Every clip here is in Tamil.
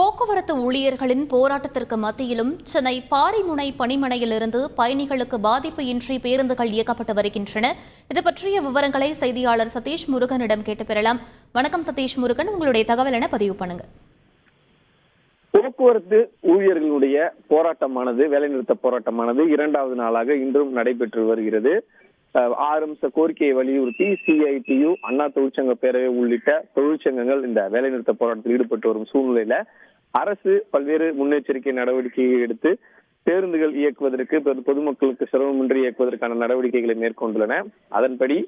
போக்குவரத்து ஊழியர்களின் போராட்டத்திற்கு மத்தியிலும் சென்னை பாரிமுனை பணிமனையிலிருந்து பயணிகளுக்கு பாதிப்பு இன்றி பேருந்துகள் இயக்கப்பட்டு வருகின்றன. இது பற்றிய விவரங்களை செய்தியாளர் சதீஷ் முருகனிடம் கேட்டு பெறலாம். வணக்கம் சதீஷ் முருகன், உங்களுடைய தகவல் என பதிவு பண்ணுங்க. போக்குவரத்து ஊழியர்களுடைய போராட்டமானது, வேலைநிறுத்த போராட்டமானது இரண்டாவது நாளாக இன்றும் நடைபெற்று வருகிறது. 6 அம்ச கோரிக்கையை வலியுறுத்தி CITU, அண்ணா தொழிற்சங்க பேரவை உள்ளிட்ட தொழிற்சங்கங்கள் இந்த வேலைநிறுத்த போராட்டத்தில் ஈடுபட்டு வரும் சூழ்நிலையில அரசு பல்வேறு முன்னெச்சரிக்கை நடவடிக்கையை எடுத்து பேருந்துகள் இயக்குவதற்கு, பொதுமக்களுக்கு சிரமமின்றி இயக்குவதற்கான நடவடிக்கைகளை மேற்கொண்டுள்ளன. அதன்படி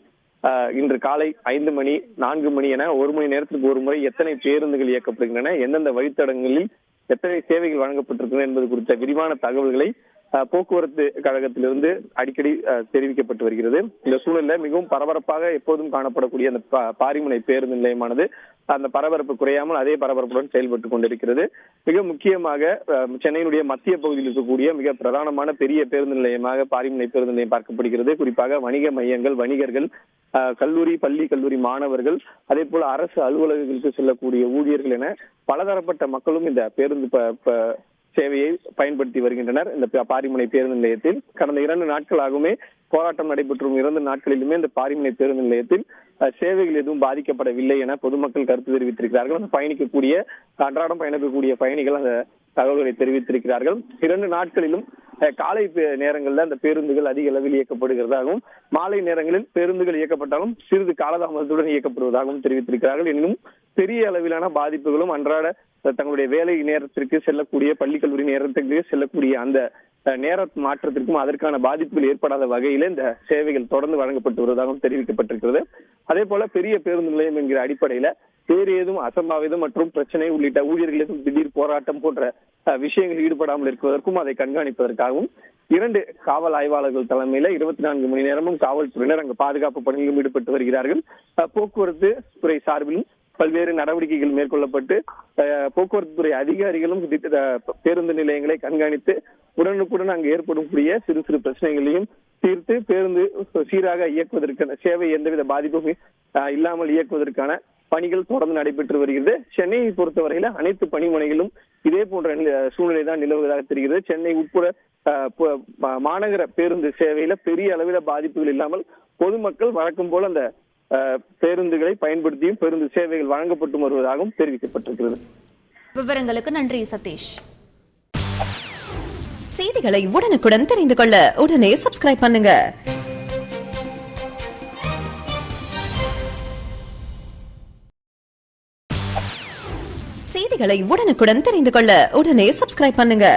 இன்று காலை 5 மணி, 4 மணி என 1 மணி நேரத்திற்கு ஒரு முறை எத்தனை பேருந்துகள் இயக்கப்படுகின்றன, எந்தெந்த வழித்தடங்களில் எத்தனை சேவைகள் வழங்கப்பட்டிருக்கின்றன என்பது குறித்த விரிவான தகவல்களை போக்குவரத்து கழகத்திலிருந்து அடிக்கடி தெரிவிக்கப்பட்டு வருகிறது. இந்த சூழல்ல மிகவும் பரபரப்பாக எப்போதும் காணப்படக்கூடிய அந்த பாரிமுனை பேருந்து நிலையமானது அந்த பரபரப்பு குறையாமல் அதே பரபரப்புடன் செயல்பட்டுக் கொண்டிருக்கிறது. மிக முக்கியமாக சென்னையினுடைய மத்திய பகுதியில் இருக்கக்கூடிய மிக பிரதானமான பெரிய பேருந்து நிலையமாக பாரிமுனை பேருந்து நிலையம் பார்க்கப்படுகிறது. குறிப்பாக வணிக மையங்கள், வணிகர்கள், கல்லூரி, பள்ளி கல்லூரி மாணவர்கள், அதே போல அரசு அலுவலகங்களுக்கு செல்லக்கூடிய ஊழியர்கள் என பலதரப்பட்ட மக்களும் இந்த பேருந்து சேவையை பயன்படுத்தி வருகின்றனர். இந்த பாரிமுனை பேருந்து நிலையத்தில் கடந்த 2 நாட்களாகவுமே போராட்டம் நடைபெற்றும் 2 நாட்களிலுமே இந்த பாரிமுனை பேருந்து நிலையத்தில் சேவைகள் எதுவும் பாதிக்கப்படவில்லை என பொதுமக்கள் கருத்து தெரிவித்திருக்கிறார்கள். அன்றாடம் பயணிக்கக்கூடிய பயணிகள் அந்த தகவல்களை தெரிவித்திருக்கிறார்கள். 2 நாட்களிலும் காலை நேரங்களில் அந்த பேருந்துகள் அதிக அளவில் இயக்கப்படுகிறதாகவும், மாலை நேரங்களில் பேருந்துகள் இயக்கப்பட்டாலும் சிறிது காலதாமதத்துடன் இயக்கப்படுவதாகவும் தெரிவித்திருக்கிறார்கள். எனினும் பெரிய அளவிலான பாதிப்புகளும் அன்றாட தங்களுடைய வேலை நேரத்திற்கு செல்லக்கூடிய, பள்ளி கல்லூரி நேரத்திற்கு செல்லக்கூடிய அந்த நேர மாற்றத்திற்கும் அதற்கான பாதிப்புகள் ஏற்படாத வகையில இந்த சேவைகள் தொடர்ந்து வழங்கப்பட்டு வருவதாகவும் தெரிவிக்கப்பட்டிருக்கிறது. அதே போல பெரிய பேருந்து நிலையம் என்கிற அடிப்படையில வேறு ஏதும் அசம்பாவிதம் மற்றும் பிரச்சனை உள்ளிட்ட ஊழியர்களுக்கும் திடீர் போராட்டம் போன்ற விஷயங்கள் ஈடுபடாமல் இருப்பதற்கும் அதை கண்காணிப்பதற்காகவும் 2 காவல் ஆய்வாளர்கள் தலைமையில 24 மணி நேரமும் காவல்துறையினர் அங்கு பாதுகாப்பு பணியிலும் ஈடுபட்டு வருகிறார்கள். போக்குவரத்து துறை சார்பிலும் பல்வேறு நடவடிக்கைகள் மேற்கொள்ளப்பட்டு போக்குவரத்து துறை அதிகாரிகளும் பேருந்து நிலையங்களை கண்காணித்து உடனுக்குடன் அங்கு ஏற்படக்கூடிய சிறு சிறு பிரச்சனைகளையும் தீர்த்து பேருந்து சீராக இயக்குவதற்கான, சேவை எந்தவித பாதிப்பும் இல்லாமல் இயக்குவதற்கான பணிகள் தொடர்ந்து நடைபெற்று வருகிறது. சென்னையை பொறுத்தவரையில அனைத்து பணிமனைகளும் இதே போன்ற சூழ்நிலை தான் நிலவுவதாக தெரிகிறது. சென்னை உட்புற மாநகர பேருந்து சேவையில பெரிய அளவில பாதிப்புகள் இல்லாமல் பொதுமக்கள் வழக்கம் போல அந்த பேருந்துகளை பயன்படுத்தியும் பேருந்து சேவைகள் வழங்கப்பட்டு வருவதாகவும் தெரிவிக்கப்பட்டிருக்கிறது. விவரங்களுக்கு நன்றி சதீஷ். செய்திகளை உடனுக்குடன் தெரிந்து கொள்ள உடனே சப்ஸ்கிரைப் பண்ணுங்க. செய்திகளை உடனுக்குடன் தெரிந்து கொள்ள உடனே சப்ஸ்கிரைப் பண்ணுங்க.